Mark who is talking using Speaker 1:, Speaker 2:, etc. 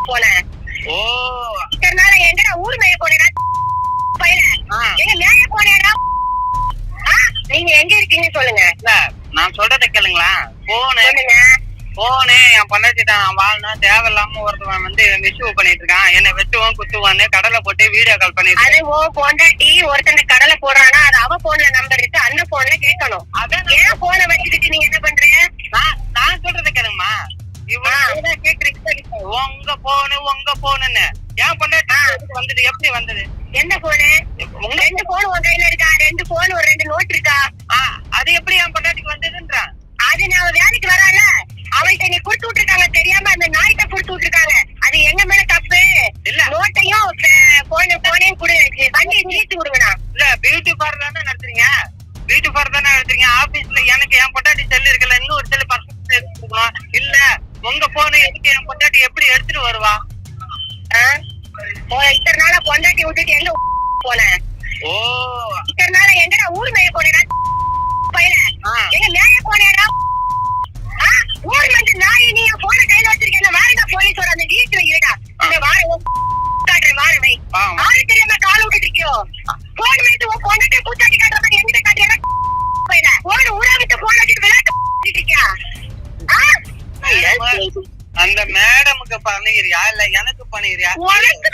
Speaker 1: போனேன்.
Speaker 2: ஓ
Speaker 1: இதனால எங்கடா ஊர் மேய போனேடா பையல. எங்க மேய போனேடா. நீங்க எங்க இருக்கீங்க சொல்லுங்க.
Speaker 2: இல்ல நான் சொல்றத கேளுங்களா.
Speaker 1: சொல்லுங்க.
Speaker 2: போனே என் பொண்டாட்டிட்டான் வாழணும் தேவையில்லாம ஒருத்தவன் வந்து மிஸ்யூ பண்ணிட்டு இருக்கான். என்ன வெட்டுவான் குத்துவான்னு கடலை போட்டு வீடியோ கால் பண்ணிட்டு.
Speaker 1: அது ஓ பொண்டாட்டி ஒருத்தன் கடலை போடுறானா அது அவ போன்ல நம்பர் இருக்கு, அந்த போன்ல கேட்கணும்.
Speaker 2: அதான்
Speaker 1: ஏன் போனை வச்சுக்கிட்டு நீங்க என்ன பண்றீங்க?
Speaker 2: நான் சொல்றத கேளுங்கம்மா. இவ்வளவு கேக்குறீங்க உங்க போனுன்னு. ஏன் பொண்டாட்டி வந்தது எப்படி வந்தது?
Speaker 1: எந்த போனு? 2 போன் உன் கையில இருக்கா? 2 போன் ஒரு 2 நோட் இருக்கா?
Speaker 2: அது எப்படி என் பொண்டாட்டிக்கு வந்ததுன்றான்.
Speaker 1: அது நான் வேலைக்கு வரால அவள்கிட்ட நீ குடுத்து விட்டுருக்காங்க, தெரியாம அந்த நாய்கிட்ட குடுத்து விட்டுருக்காங்க. அது எங்க மேல தப்பு
Speaker 2: இல்ல.
Speaker 1: நோட்டையும் போனையும் குடு, வண்டியை நீட்டு விடுங்கண்ணா.
Speaker 2: இல்ல பியூட்டி பார்லர் தானே நடத்துறீங்க. பியூட்டி பார்லர் தானே நடத்துறீங்க. ஆபீஸ்ல எனக்கு என் பொண்டாட்டி செல்லு இருக்குல்ல, இன்னும் ஒரு செல்லு பர்சனல் எடுத்துக்கணும். இல்ல உங்க போனை எதுக்கு என் பொண்டாட்டி எப்படி எடுத்துட்டு வருவா?
Speaker 1: இத்தனை நாளா பொண்டாட்டி விட்டுட்டு எங்க போனேன்?
Speaker 2: ஓ
Speaker 1: இத்தனை நாளா எங்கடா ஊர் மேய போனேடா பையல. எங்க மேய போனேடா. ஊர் வந்து நாய் நீ போன கையில வச்சிருக்கேன். வாரடா போலீஸோட அந்த வீட்டுல இருடா. இந்த வாரம் காட்டுறேன் வாரவை. ஆளு தெரியாம கால விட்டுட்டு இருக்கியோ. போன் மேய்த்து உன் பொண்டாட்டி பூச்சாட்டி காட்டுறத எங்கிட்ட காட்டியா பையல. போன ஊரா விட்டு போன் வச்சுட்டு விளையாட்டு இருக்கியா?
Speaker 2: அந்த மேடமுக்கு பண்ணிக்கிறியா இல்ல எனக்கு பண்ணிக்கிறியா?
Speaker 1: உனக்கு